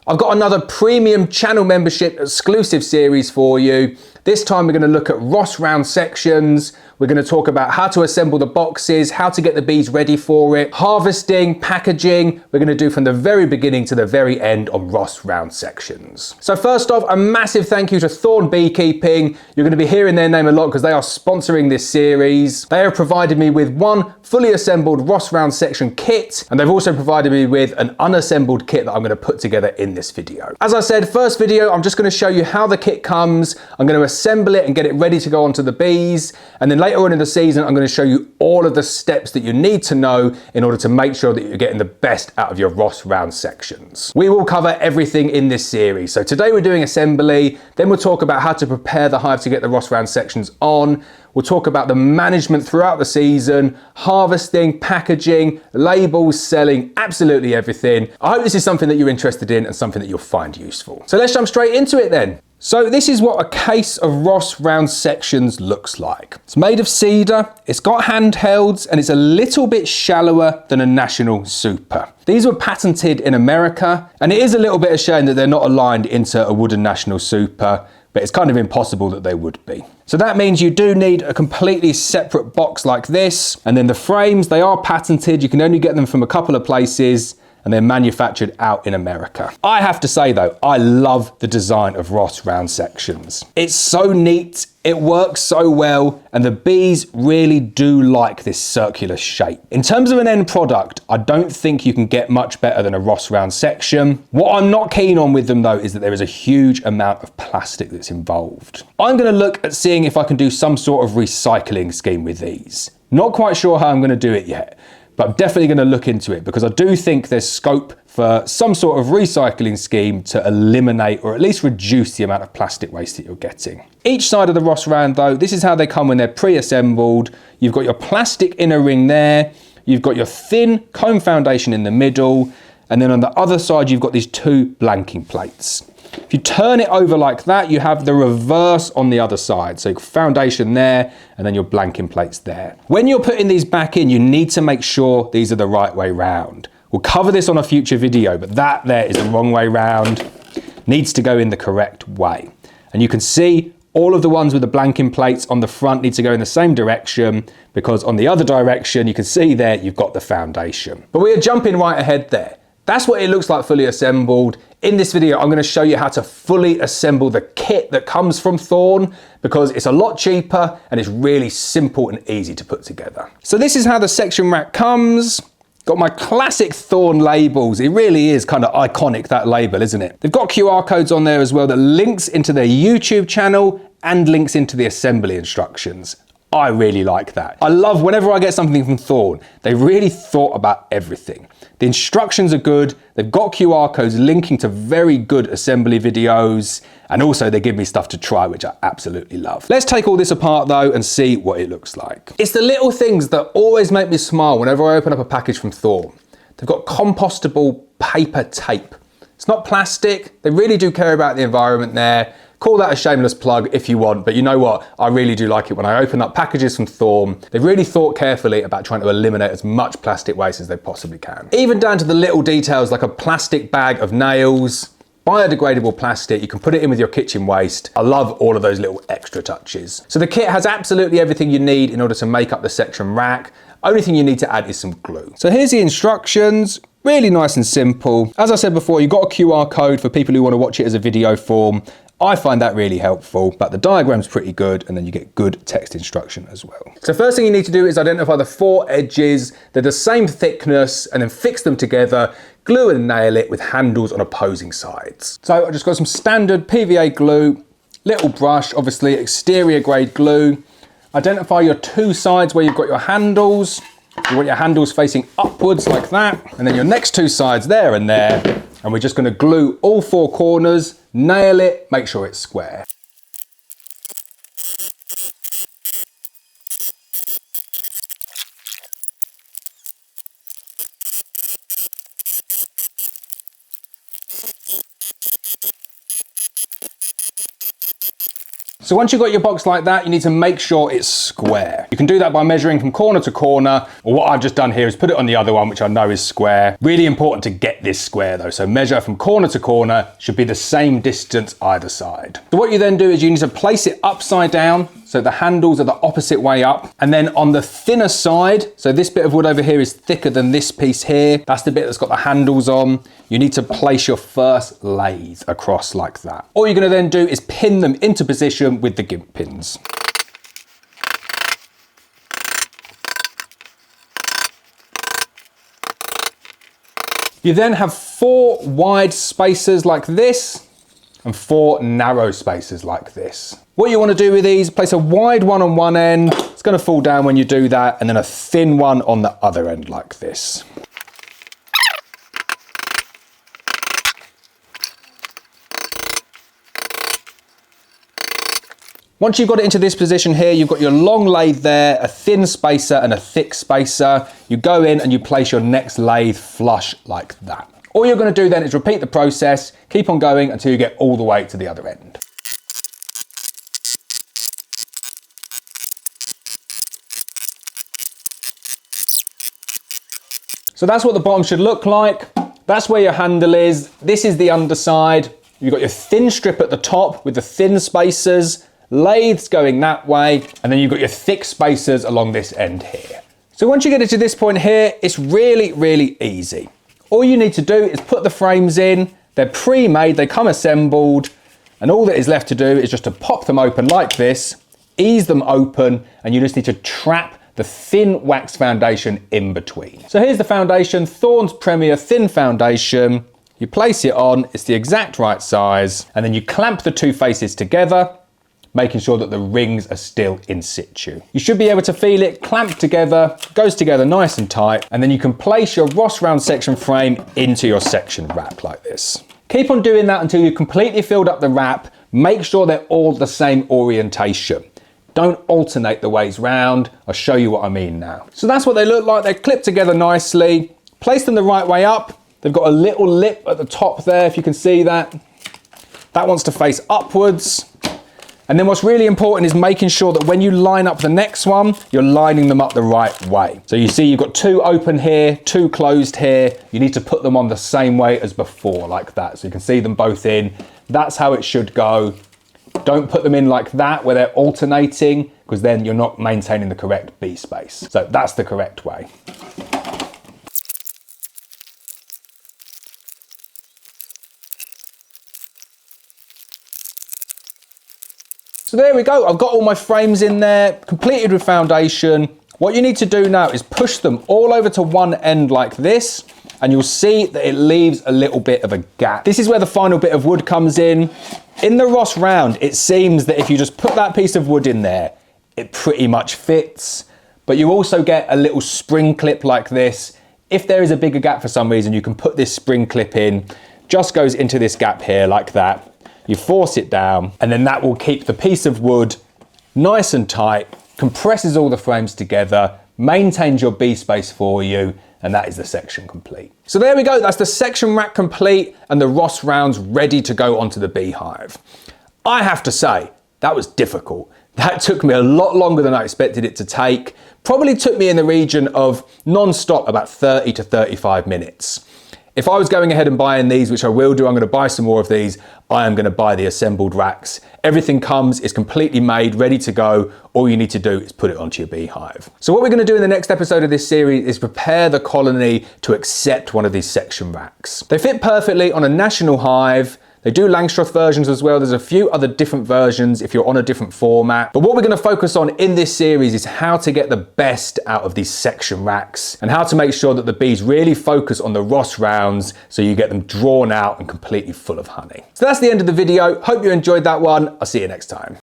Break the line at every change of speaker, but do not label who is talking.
I've got another premium channel membership exclusive series for you. This time we're going to look at Ross round sections. We're going to talk about how to assemble the boxes, how to get the bees ready for it, harvesting, packaging. We're going to do from the very beginning to the very end on Ross round sections. So first off, a massive thank you to Thorn Beekeeping. You're going to be hearing their name a lot because they are sponsoring this series. They have provided me with one fully assembled Ross round section kit, and they've also provided me with an unassembled kit that I'm going to put together in this video. As I said, first video, I'm just going to show you how the kit comes. I'm going to assemble it and get it ready to go onto the bees, and then later on in the season I'm going to show you all of the steps that you need to know in order to make sure that you're getting the best out of your Ross round sections. We will cover everything in this series. So today we're doing assembly, then we'll talk about how to prepare the hive to get the Ross round sections on. We'll talk about the management throughout the season, harvesting, packaging, labels, selling, absolutely everything. I hope this is something that you're interested in and something that you'll find useful. So let's jump straight into it then. So this is what a case of Ross round sections looks like. It's made of cedar, it's got handhelds, and it's a little bit shallower than a National Super. These were patented in America, and it is a little bit of a shame that they're not aligned into a wooden National Super, but it's kind of impossible that they would be. So that means you do need a completely separate box like this, and then the frames, they are patented. You can only get them from a couple of places, and they're manufactured out in America. I have to say though, I love the design of Ross round sections. It's so neat, it works so well, and the bees really do like this circular shape. In terms of an end product, I don't think you can get much better than a Ross round section. What I'm not keen on with them though is that there is a huge amount of plastic that's involved. I'm gonna look at seeing if I can do some sort of recycling scheme with these. Not quite sure how I'm gonna do it yet, but I'm definitely going to look into it because I do think there's scope for some sort of recycling scheme to eliminate or at least reduce the amount of plastic waste that you're getting. Each side of the Ross round though, this is how they come when they're pre-assembled. You've got your plastic inner ring there, you've got your thin comb foundation in the middle, and then on the other side you've got these two blanking plates. If you turn it over like that, you have the reverse on the other side. So foundation there, and then your blanking plates there. When you're putting these back in, you need to make sure these are the right way round. We'll cover this on a future video, but that there is the wrong way round. Needs to go in the correct way. And you can see all of the ones with the blanking plates on the front need to go in the same direction, because on the other direction, you can see there, you've got the foundation. But we are jumping right ahead there. That's what it looks like fully assembled. In this video, I'm going to show you how to fully assemble the kit that comes from Thorn, because it's a lot cheaper and it's really simple and easy to put together. So this is how the section rack comes. Got my classic Thorn labels. It really is kind of iconic, that label, isn't it? They've got QR codes on there as well that links into their YouTube channel and links into the assembly instructions. I really like that. I love whenever I get something from Thorn, they really thought about everything. The instructions are good, they've got QR codes linking to very good assembly videos, and also they give me stuff to try, which I absolutely love. Let's take all this apart though and see what it looks like. It's the little things that always make me smile whenever I open up a package from Thorn. They've got compostable paper tape. It's not plastic, they really do care about the environment there. Call that a shameless plug if you want, but you know what? I really do like it when I open up packages from Thorn. They've really thought carefully about trying to eliminate as much plastic waste as they possibly can. Even down to the little details like a plastic bag of nails, biodegradable plastic, you can put it in with your kitchen waste. I love all of those little extra touches. So the kit has absolutely everything you need in order to make up the section rack. Only thing you need to add is some glue. So here's the instructions. Really nice and simple. As I said before, you've got a QR code for people who want to watch it as a video form. I find that really helpful, but the diagram's pretty good, and then you get good text instruction as well. So first thing you need to do is identify the 4 edges. They're the same thickness, and then fix them together, glue and nail it with handles on opposing sides. So I just got some standard PVA glue, little brush, obviously exterior grade glue. Identify your 2 sides where you've got your handles. You want your handles facing upwards like that, and then your next 2 sides there and there. And we're just going to glue all 4 corners, nail it, make sure it's square. So once you've got your box like that, you need to make sure it's square. You can do that by measuring from corner to corner, or what I've just done here is put it on the other one, which I know is square. Really important to get this square though. So measure from corner to corner, should be the same distance either side. So what you then do is you need to place it upside down, so the handles are the opposite way up. And then on the thinner side, so this bit of wood over here is thicker than this piece here. That's the bit that's got the handles on. You need to place your first lathe across like that. All you're gonna then do is pin them into position with the gimp pins. You then have 4 wide spacers like this and 4 narrow spacers like this. What you want to do with these, place a wide one on one end, it's going to fall down when you do that, and then a thin one on the other end like this. Once you've got it into this position here, you've got your long lathe there, a thin spacer and a thick spacer. You go in and you place your next lathe flush like that. All you're going to do then is repeat the process, keep on going until you get all the way to the other end. So that's what the bottom should look like. That's where your handle is. This is the underside. You've got your thin strip at the top with the thin spacers, lathes going that way, and then you've got your thick spacers along this end here. So once you get it to this point here, it's really, really easy. All you need to do is put the frames in. They're pre-made, they come assembled, and all that is left to do is just to pop them open like this, ease them open, and you just need to trap the thin wax foundation in between. So here's the foundation, Thorn's Premier Thin Foundation. You place it on, it's the exact right size, and then you clamp the 2 faces together, making sure that the rings are still in situ. You should be able to feel it clamped together, goes together nice and tight, and then you can place your Ross round section frame into your section wrap like this. Keep on doing that until you've completely filled up the wrap. Make sure they're all the same orientation. Don't alternate the ways round. I'll show you what I mean now. So that's what they look like. They're clipped together nicely. Place them the right way up. They've got a little lip at the top there, if you can see that. That wants to face upwards. And then what's really important is making sure that when you line up the next one, you're lining them up the right way. So you see you've got 2 open here, 2 closed here. You need to put them on the same way as before, like that. So you can see them both in. That's how it should go. Don't put them in like that where they're alternating, because then you're not maintaining the correct B space. So that's the correct way. So there we go, I've got all my frames in there, completed with foundation. What you need to do now is push them all over to one end like this, and you'll see that it leaves a little bit of a gap. This is where the final bit of wood comes in. In the Ross round, it seems that if you just put that piece of wood in there, it pretty much fits. But you also get a little spring clip like this. If there is a bigger gap for some reason, you can put this spring clip in, just goes into this gap here like that. You force it down, and then that will keep the piece of wood nice and tight, compresses all the frames together, maintains your B space for you, and that is the section complete. So there we go, that's the section rack complete and the Ross rounds ready to go onto the beehive. I have to say, that was difficult. That took me a lot longer than I expected it to take. Probably took me in the region of non-stop about 30 to 35 minutes. If I was going ahead and buying these, which I will do, I'm going to buy some more of these, I am going to buy the assembled racks. Everything comes, it's completely made, ready to go. All you need to do is put it onto your beehive. So what we're going to do in the next episode of this series is prepare the colony to accept one of these section racks. They fit perfectly on a national hive. They do Langstroth versions as well. There's a few other different versions if you're on a different format. But what we're going to focus on in this series is how to get the best out of these section racks and how to make sure that the bees really focus on the Ross rounds so you get them drawn out and completely full of honey. So that's the end of the video. Hope you enjoyed that one. I'll see you next time.